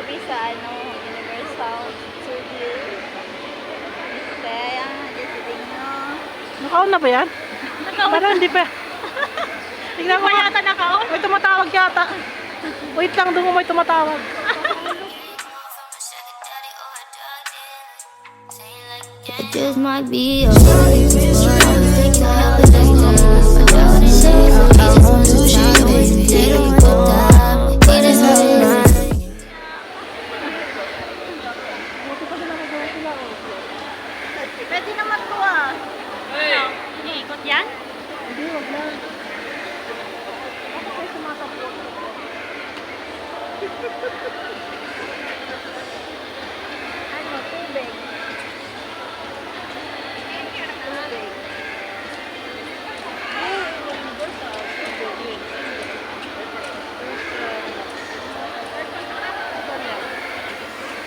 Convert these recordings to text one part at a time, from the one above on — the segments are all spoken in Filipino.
kami sa Universal Studios. Kaya yan, nagsiting nyo. Naka-on na ba yan? Parang hindi pa. Tingnan ko Yata naka-on. may tumatawag yata. Wait lang, doon mo may tumatawag. It just might be a really good one. Take it out, but they go. I don't need to say, I just want to see you, baby. They don't put that. It is really nice. Pwede naman to ah. Ano? Iniikot yan? Hindi, wag na. Ako kayo sumasapot. Ano? Tubig.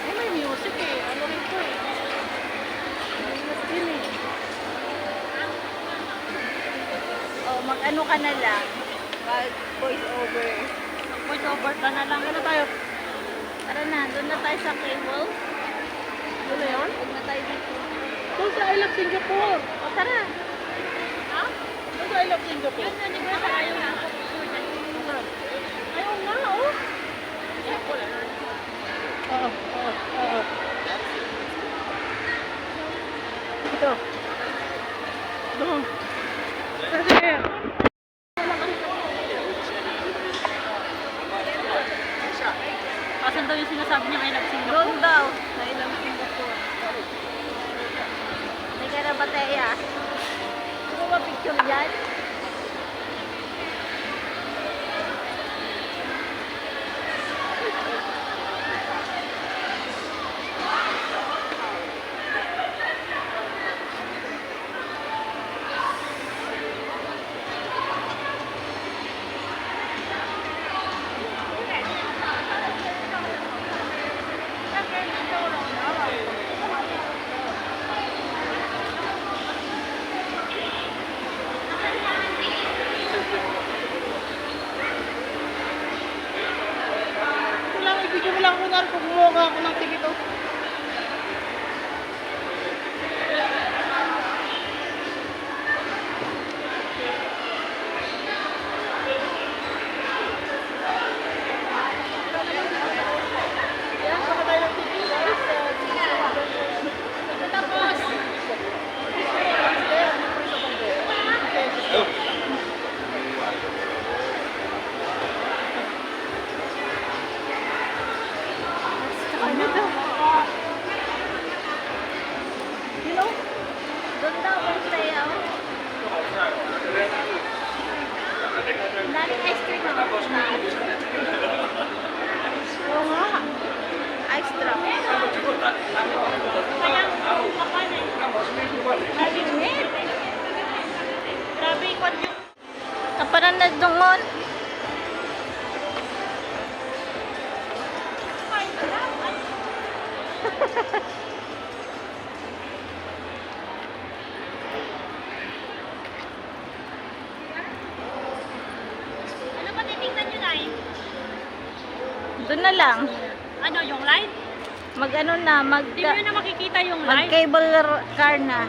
Ay, may music eh. Ano rin po eh. Mag-ano ka na lang. Mag voice over. Voice over ka na lang. Ano tayo? Tara na, doon na tayo sa cable. Ano na yun? Huwag na tayo dito. Doon sa I Love Singapore. O tara. Ha? Doon sa I Love Singapore. Yun, universal ayaw na. Ayaw nga, oh. Oo, oo, oo. Ito. Doon. Kasi, Asan daw yung sinasabi niya I love Singapore? Doon daw. I love Singapore. Hindi ka na bateya. Ano ba picture dyan? ibigyan mo lang muna kung gumawa ako ng tigito. Doon daw ang sayaw. Ang daming ice cream na ako. Oo nga. Ice drop. Grabe init. Grabe ikot yung... Kaparan na dungon. Ano ba titingnan nyo na eh? Doon na lang. Ano, yung line? Mag-ano na, Hindi nyo na makikita yung line. mag-cable car na.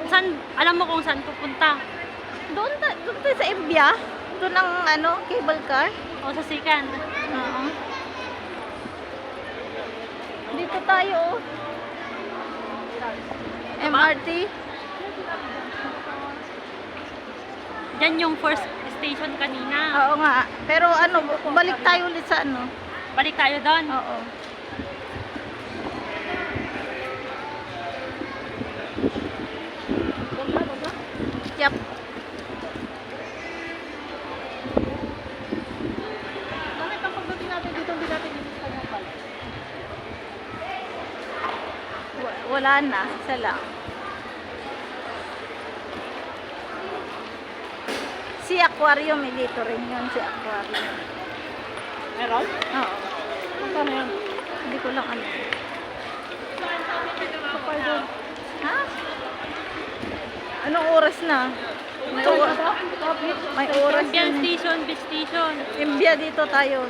Saan, alam mo kung saan pupunta? Doon tayo sa Evia. Doon ang cable car. O sa Sikan. Oo. Dito tayo. Oh. MRT. Yan yung first station kanina. Oo nga. Pero balik tayo ulit sa Balik tayo doon. Oo. Yep. Bakit ang pagdating natin dito, hindi natin dito sa kanyang pala? Wala na. Isa lang. Si aquarium, dito rin yun. Si aquarium. Meron? Oo. Magkano yan? Hindi ko lang alam. Kapal doon. Ha? Anong oras na? May oras. May oras Yan yun. station, beach station. Imbia dito tayo.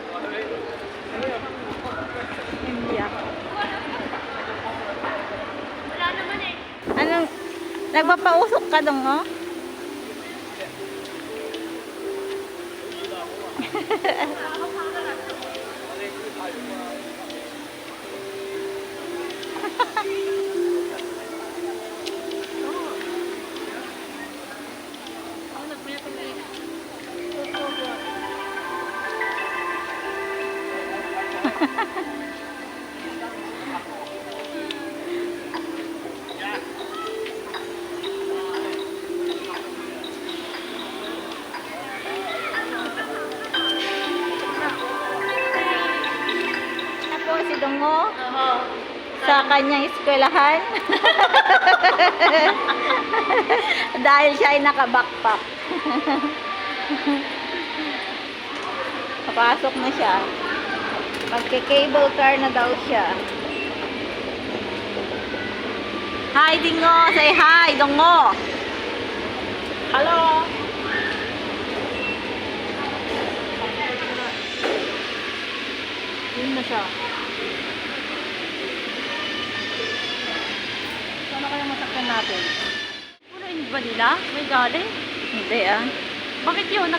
Nagpapausok ka dong, oh. Ako si Dongo sa kanyang eskwelahan. Dahil siya ay naka-backpack. Papasok na siya. Magke-cable car na daw siya. Hi, Dingo! Say hi, Dongo! Hello! Yun na siya. Ano kaya masakyan natin? Ano yun ba nila? May galing? Hindi ah. Bakit yun?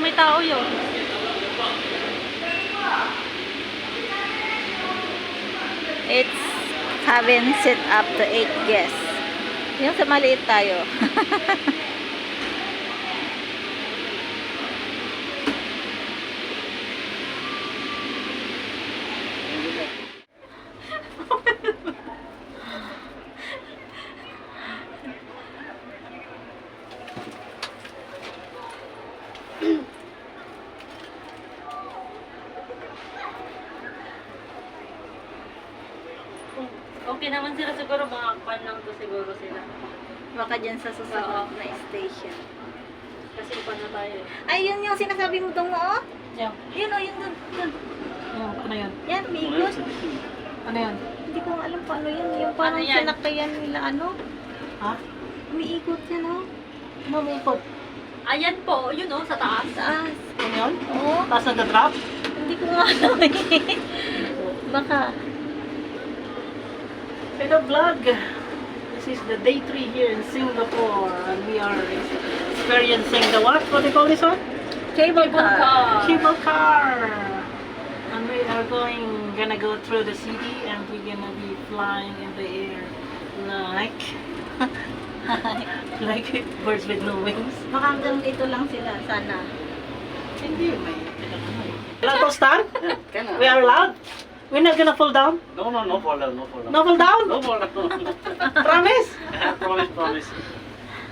May tao yun. It's cabin set up to 8 guests. Yung sa maliit tayo. Okay naman sila siguro, mga pan lang to siguro sila. Baka dyan sa susunod na station. Kasi pan na tayo. Ay, yun yung sinasabi mo dong, oh. Yeah. Yun, oh, yun dun. Ano yan? Yan, migot. Ano yan? Hindi ko alam paano yun. Yung parang Ano yan? sinakayan nila, ano? Ha? Umiikot yan, oh. Ano may ikot? Ayan po, yun oh, sa taas. Taas. Ano yun? Oo. Taas nagda-drop? Hindi ko nga alam eh. Baka. Hello vlog! This is the day 3 here in Singapore and we are experiencing the what? What do you call this one? Cable car. Cable car! And we are gonna go through the city and we're gonna be flying in the air like birds with no wings. Baka hanggang dito lang sila, sana. Hindi, may allowed to stand? We are allowed? We're not gonna fall down? No fall down, no fall down. No fall down? No fall down. Promise? promise.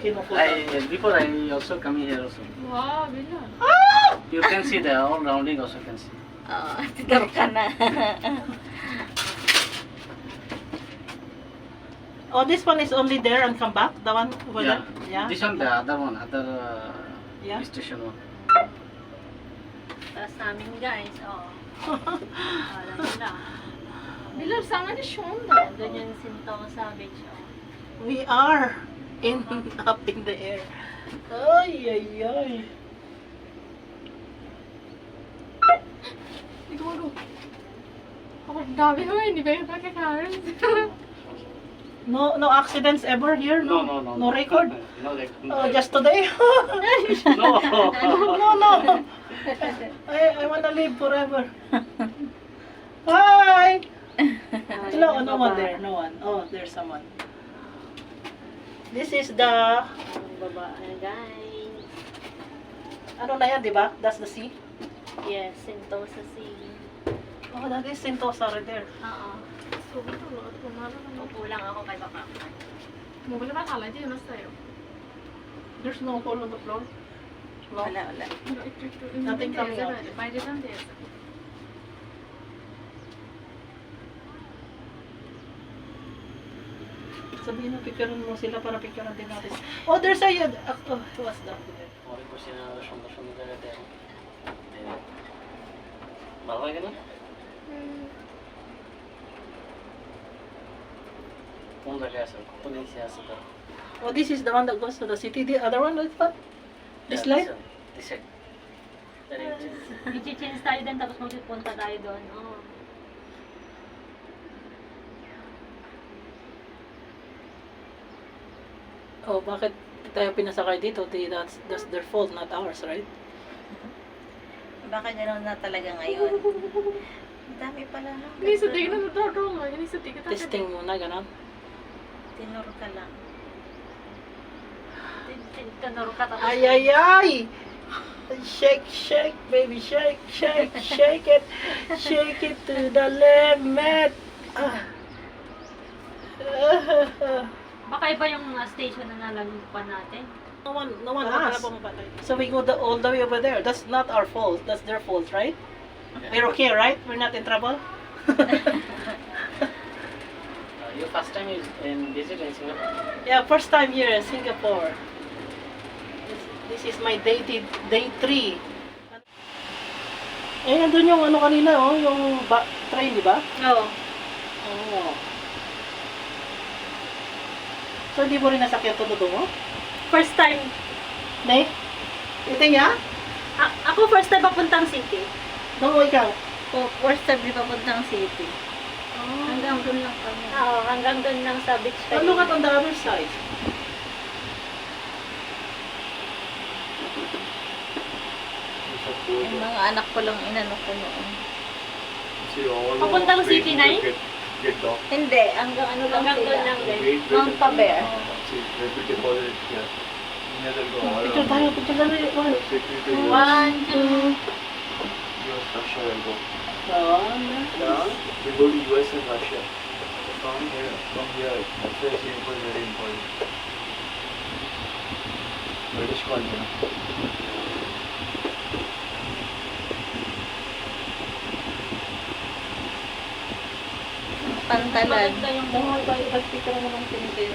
Okay, no fall down. Before I also come here also. Ah! You can see the all rounding also can see. Oo, tidor ka na. Oh, this one is only there and come back? The one over Yeah. there? Yeah. This one, the other one, other Yeah. station one. Taas namin guys, oh. Alam nila. Bilal, sama ni Shonda. Ganyan Sintaw Savage, oh. We are up in the air. Ay, ay, ay. Siguro. Ako, dami mo, hindi ba yung pagkakaroon? No accidents ever here? No. No record? No record. Oh, just today? No. No. I wanna live forever. Hi! Hello, no one there, no one. Oh, there's someone. This is the, Babae guys. ano na yan, di ba? That's the sea. Yes, Sintaw sa sea. Oh, that is Sentosa right there. Oo. Upo lang ako kay baka. There's no hole on the floor. No. Wala. Nothing coming out. Sabihin mo, picturean mo sila para picturean din natin. Oh, there's a, oh, what's that? Malaki ka na? कौन सा गैस है कौन सी गैस है Oh, this is the one that goes to the city. The other one is what? This light? This side. I-change tayo din tapos magpupunta tayo doon. Oh. Oh, bakit tayo pinasakay dito? That's their fault, not ours, right? Baka gano'n na talaga ngayon. Ang dami pala no? Testing muna, gano'n. Tinor ka lang. Tinor ka tapos. Ay, ay, ay! Shake, shake, baby, shake, shake, shake it. Shake it to the limit. Baka iba yung station na nalalupan natin. No one asked. So we go all the way over there. That's not our fault. That's their fault, right? We're okay, right? We're not in trouble? Your first time is in visit in Singapore? Yeah, first time here in Singapore. This is my day 3. Eh, nandun yung ano kanina, oh, yung train, di ba? Oo. Oo. So, hindi mo rin nasakyan to mo? First time. Ne? Ito niya? Ako first time papuntang city. Doon mo ikaw. First time di papuntang city. Hanggang doon lang kami. Oo, hanggang doon lang sa beach tayo. Look at on the other side. Yung mga anak ko lang inano ko noon. Papuntang city na eh? Hindi, hanggang ano lang Hanggang doon sila. lang din. Mount Paber. Picture tayo, picture tayo. One, two. We go to US and Russia. From here, that's why Singapore is very important. British colony. Pantalan. Maganda yung Picture mo lang pinitay.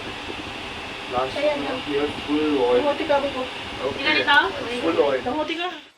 Last year, we had full oil. Damuti ka, Biko. Okay. Ganito? Full oil. Damuti ka.